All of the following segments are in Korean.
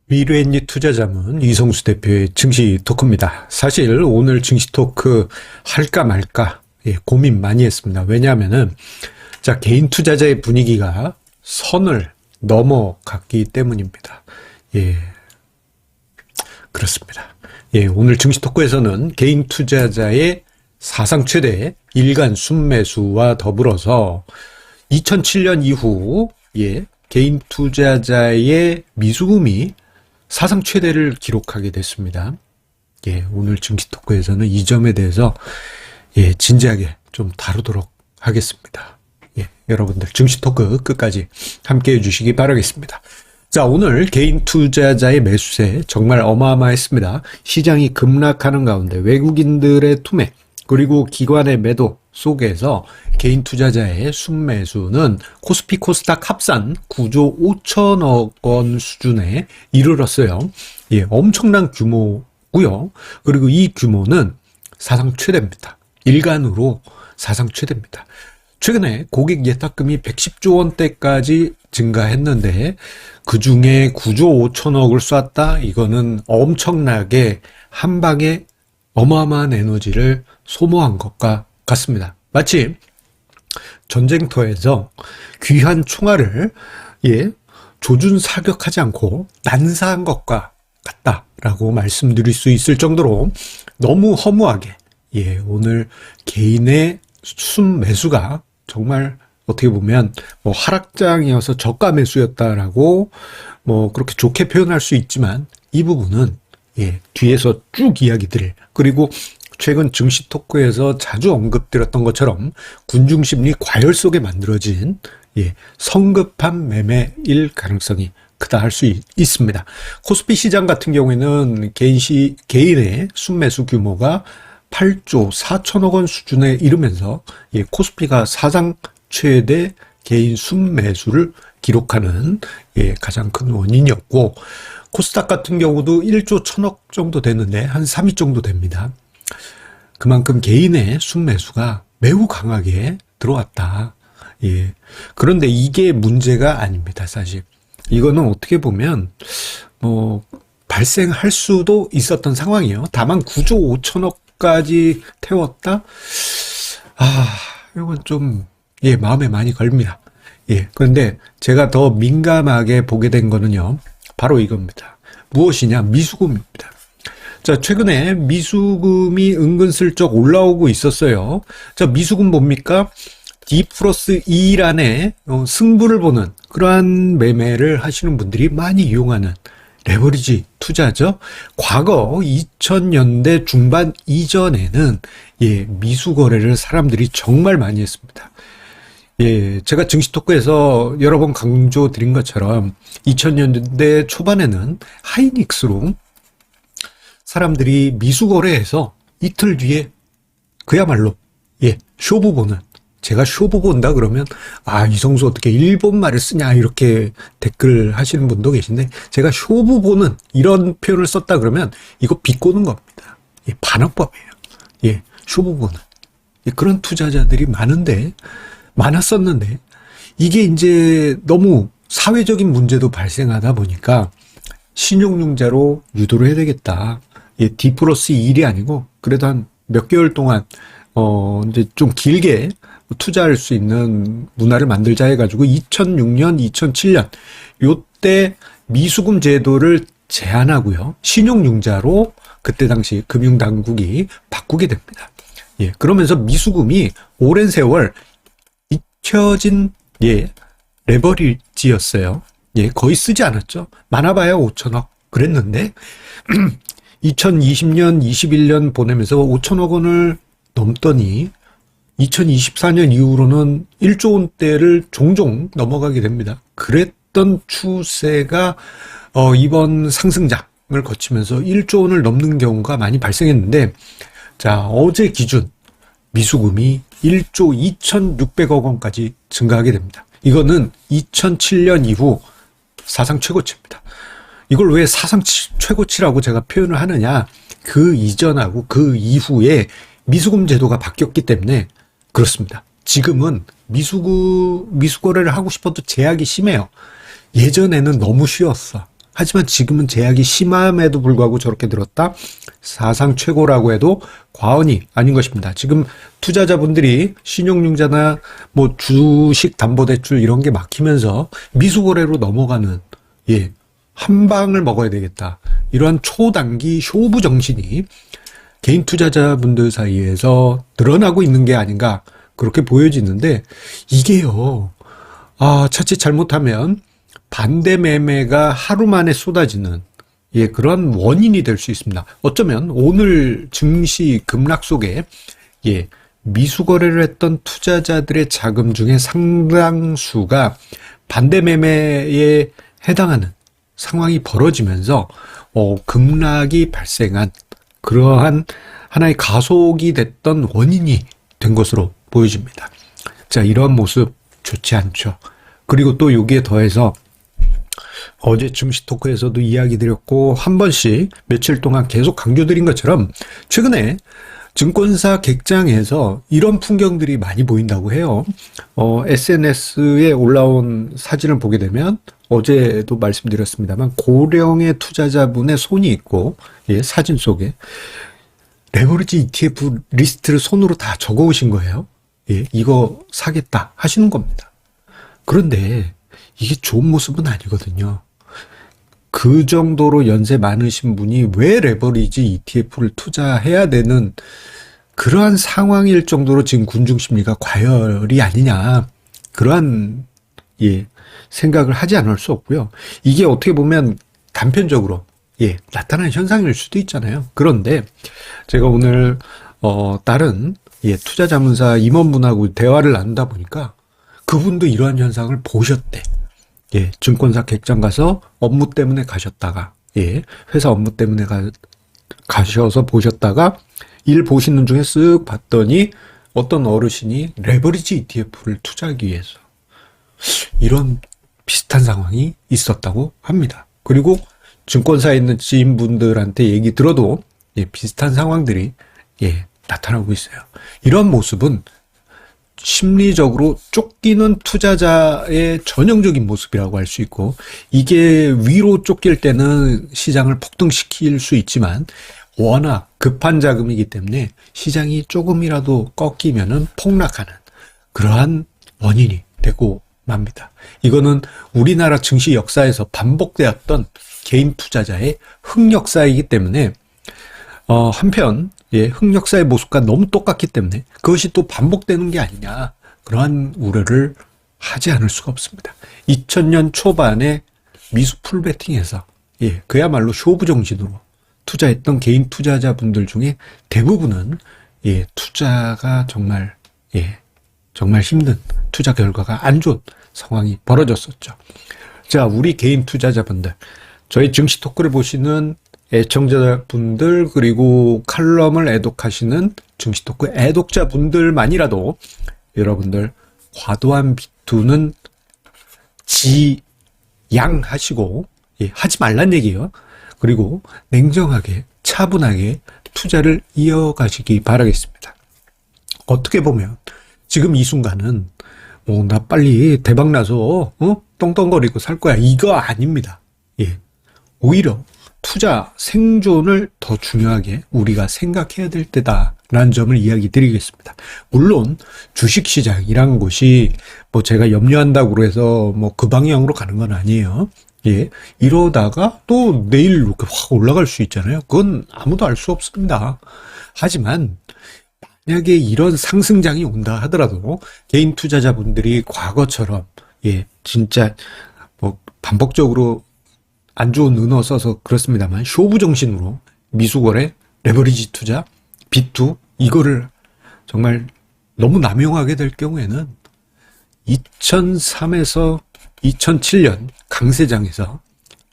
미래엔리 투자자문 이성수 대표의 증시 토크입니다. 사실 오늘 증시 토크 할까 말까 고민 많이 했습니다. 왜냐하면은 개인 투자자의 분위기가 선을 넘어갔기 때문입니다. 그렇습니다. 오늘 증시 토크에서는 개인 투자자의 사상 최대 일간 순매수와 더불어서 2007년 이후 개인 투자자의 미수금이 사상 최대를 기록하게 됐습니다. 오늘 증시 토크에서는 이 점에 대해서 진지하게 좀 다루도록 하겠습니다. 여러분들 증시 토크 끝까지 함께 해주시기 바라겠습니다. 자, 오늘 개인 투자자의 매수세 정말 어마어마했습니다. 시장이 급락하는 가운데 외국인들의 투매 그리고 기관의 매도 속에서 개인 투자자의 순매수는 코스피 코스닥 합산 9조 5천억 원 수준에 이르렀어요. 엄청난 규모고요. 그리고 이 규모는 사상 최대입니다. 일간으로 사상 최대입니다. 최근에 고객 예탁금이 110조 원대까지 증가했는데 그 중에 9조 5천억을 쐈다? 이거는 엄청나게 한 방에 어마어마한 에너지를 소모한 것과 같습니다. 마치 전쟁터에서 귀한 총알을 조준 사격하지 않고 난사한 것과 같다라고 말씀드릴 수 있을 정도로 너무 허무하게 오늘 개인의 순매수가 정말 어떻게 보면 하락장이어서 저가 매수였다라고 그렇게 좋게 표현할 수 있지만 이 부분은 뒤에서 쭉 이야기들 그리고 최근 증시 토크에서 자주 언급드렸던 것처럼 군중심리 과열 속에 만들어진 성급한 매매일 가능성이 크다 할 수 있습니다. 코스피 시장 같은 경우에는 개인의 순매수 규모가 8조 4천억 원 수준에 이르면서 코스피가 사상 최대 개인 순매수를 기록하는 가장 큰 원인이었고 코스닥 같은 경우도 1조 1천억 정도 되는데 한 3위 정도 됩니다. 그만큼 개인의 순매수가 매우 강하게 들어왔다. 그런데 이게 문제가 아닙니다. 사실 이거는 어떻게 보면 발생할 수도 있었던 상황이에요. 다만 9조 5천억까지 태웠다? 이건 좀 마음에 많이 걸립니다. 그런데 제가 더 민감하게 보게 된 거는요. 바로 이겁니다. 무엇이냐? 미수금입니다. 자, 최근에 미수금이 은근슬쩍 올라오고 있었어요. 자, 미수금 뭡니까? D+2 안에 승부를 보는 그러한 매매를 하시는 분들이 많이 이용하는 레버리지 투자죠. 과거 2000년대 중반 이전에는 미수 거래를 사람들이 정말 많이 했습니다. 제가 증시 토크에서 여러 번 강조드린 것처럼 2000년대 초반에는 하이닉스로 사람들이 미수 거래해서 이틀 뒤에 그야말로 쇼부 보는, 제가 쇼부 본다 그러면 이성수 어떻게 일본 말을 쓰냐 이렇게 댓글 하시는 분도 계신데 제가 쇼부 보는 이런 표현을 썼다 그러면 이거 비꼬는 겁니다. 반어법이에요. 쇼부 보는 그런 투자자들이 많았었는데 이게 이제 너무 사회적인 문제도 발생하다 보니까 신용융자로 유도를 해야 되겠다. D+1이 아니고 그래도 한 몇 개월 동안 이제 좀 길게 투자할 수 있는 문화를 만들자 해가지고 2006년, 2007년 요때 미수금 제도를 제한하고요. 신용융자로 그때 당시 금융당국이 바꾸게 됩니다. 그러면서 미수금이 오랜 세월 잊혀진 레버리지였어요. 거의 쓰지 않았죠. 많아봐야 5천억 그랬는데 2020년, 21년 보내면서 5천억 원을 넘더니 2024년 이후로는 1조 원대를 종종 넘어가게 됩니다. 그랬던 추세가 이번 상승장을 거치면서 1조 원을 넘는 경우가 많이 발생했는데 자, 어제 기준 미수금이 1조 2,600억 원까지 증가하게 됩니다. 이거는 2007년 이후 사상 최고치입니다. 이걸 왜 사상 최고치라고 제가 표현을 하느냐? 그 이전하고 그 이후에 미수금 제도가 바뀌었기 때문에 그렇습니다. 지금은 미수 거래를 하고 싶어도 제약이 심해요. 예전에는 너무 쉬웠어. 하지만 지금은 제약이 심함에도 불구하고 저렇게 들었다? 사상 최고라고 해도 과언이 아닌 것입니다. 지금 투자자분들이 신용융자나 뭐 주식 담보대출 이런 게 막히면서 미수거래로 넘어가는, 한 방을 먹어야 되겠다. 이러한 초단기 쇼부 정신이 개인 투자자분들 사이에서 드러나고 있는 게 아닌가 그렇게 보여지는데, 이게요, 자칫 잘못하면 반대 매매가 하루 만에 쏟아지는 그런 원인이 될 수 있습니다. 어쩌면 오늘 증시 급락 속에 미수거래를 했던 투자자들의 자금 중에 상당수가 반대 매매에 해당하는 상황이 벌어지면서 급락이 발생한 그러한 하나의 가속이 됐던 원인이 된 것으로 보여집니다. 자, 이러한 모습 좋지 않죠. 그리고 또 여기에 더해서 어제 증시 토크에서도 이야기 드렸고 한 번씩 며칠 동안 계속 강조드린 것처럼 최근에 증권사 객장에서 이런 풍경들이 많이 보인다고 해요. SNS에 올라온 사진을 보게 되면 어제도 말씀드렸습니다만 고령의 투자자분의 손이 있고 사진 속에 레버리지 ETF 리스트를 손으로 다 적어 오신 거예요. 이거 사겠다 하시는 겁니다. 그런데 이게 좋은 모습은 아니거든요. 그 정도로 연세 많으신 분이 왜 레버리지 ETF를 투자해야 되는 그러한 상황일 정도로 지금 군중 심리가 과열이 아니냐. 그러한 생각을 하지 않을 수 없고요. 이게 어떻게 보면 단편적으로 나타나는 현상일 수도 있잖아요. 그런데 제가 오늘 다른 투자자문사 임원분하고 대화를 나누다 보니까 그분도 이러한 현상을 보셨대. 증권사 객장 가서 업무 때문에 가셨다가, 회사 업무 때문에 가셔서 보셨다가 일 보시는 중에 쓱 봤더니 어떤 어르신이 레버리지 ETF를 투자하기 위해서 이런 비슷한 상황이 있었다고 합니다. 그리고 증권사에 있는 지인분들한테 얘기 들어도 비슷한 상황들이 나타나고 있어요. 이런 모습은 심리적으로 쫓기는 투자자의 전형적인 모습이라고 할 수 있고, 이게 위로 쫓길 때는 시장을 폭등시킬 수 있지만 워낙 급한 자금이기 때문에 시장이 조금이라도 꺾이면은 폭락하는 그러한 원인이 되고 맙니다. 이거는 우리나라 증시 역사에서 반복되었던 개인 투자자의 흑역사이기 때문에 한편 흑역사의 모습과 너무 똑같기 때문에 그것이 또 반복되는 게 아니냐, 그러한 우려를 하지 않을 수가 없습니다. 2000년 초반에 미수 풀베팅에서 그야말로 쇼부 정신으로 투자했던 개인 투자자분들 중에 대부분은 투자가 정말 힘든, 투자 결과가 안 좋은 상황이 벌어졌었죠. 자, 우리 개인 투자자분들, 저희 증시 토크를 보시는 애청자분들, 그리고 칼럼을 애독하시는 증시 토크 애독자분들만이라도 여러분들 과도한 비투는 지양하시고 하지 말란 얘기예요. 그리고 냉정하게 차분하게 투자를 이어가시기 바라겠습니다. 어떻게 보면 지금 이 순간은 나 빨리 대박 나서 떵떵거리고 살 거야, 이거 아닙니다. 오히려 투자 생존을 더 중요하게 우리가 생각해야 될 때다라는 점을 이야기 드리겠습니다. 물론 주식시장이라는 곳이 제가 염려한다고 해서 그 방향으로 가는 건 아니에요. 이러다가 또 내일 이렇게 확 올라갈 수 있잖아요. 그건 아무도 알 수 없습니다. 하지만 만약에 이런 상승장이 온다 하더라도 개인 투자자분들이 과거처럼 진짜 반복적으로 안 좋은 은어 써서 그렇습니다만 쇼부 정신으로 미수거래, 레버리지 투자, 비투 이거를 정말 너무 남용하게 될 경우에는 2003에서 2007년 강세장에서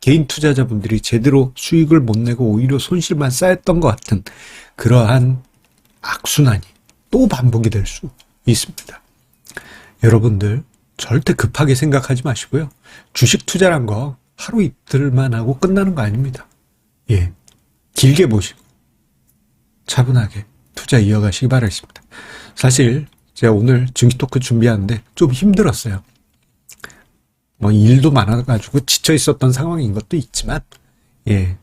개인 투자자분들이 제대로 수익을 못 내고 오히려 손실만 쌓였던 것 같은 그러한 악순환이 또 반복이 될 수 있습니다. 여러분들 절대 급하게 생각하지 마시고요. 주식 투자란 거 하루 이틀만 하고 끝나는 거 아닙니다. 길게 보시고 차분하게 투자 이어가시기 바라겠습니다. 사실 제가 오늘 증시 토크 준비하는데 좀 힘들었어요. 뭐 일도 많아가지고 지쳐 있었던 상황인 것도 있지만, 예,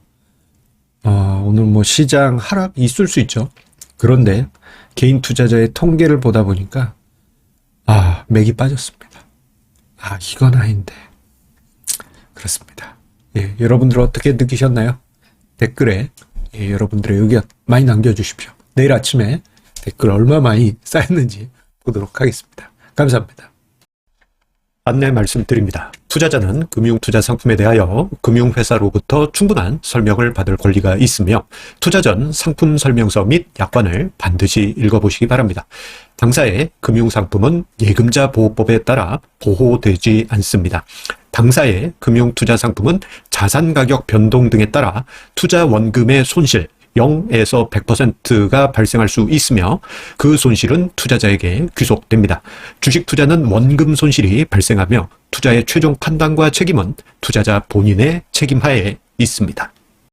오늘 뭐 시장 하락이 있을 수 있죠. 그런데 개인 투자자의 통계를 보다 보니까, 맥이 빠졌습니다. 이건 아닌데. 그렇습니다. 예, 여러분들 어떻게 느끼셨나요? 댓글에 여러분들의 의견 많이 남겨주십시오. 내일 아침에 댓글 얼마 많이 쌓였는지 보도록 하겠습니다. 감사합니다. 안내 말씀드립니다. 투자자는 금융투자 상품에 대하여 금융회사로부터 충분한 설명을 받을 권리가 있으며 투자 전 상품 설명서 및 약관을 반드시 읽어보시기 바랍니다. 당사의 금융상품은 예금자 보호법에 따라 보호되지 않습니다. 당사의 금융투자 상품은 자산 가격 변동 등에 따라 투자 원금의 손실 0에서 100%가 발생할 수 있으며 그 손실은 투자자에게 귀속됩니다. 주식 투자는 원금 손실이 발생하며 투자의 최종 판단과 책임은 투자자 본인의 책임하에 있습니다.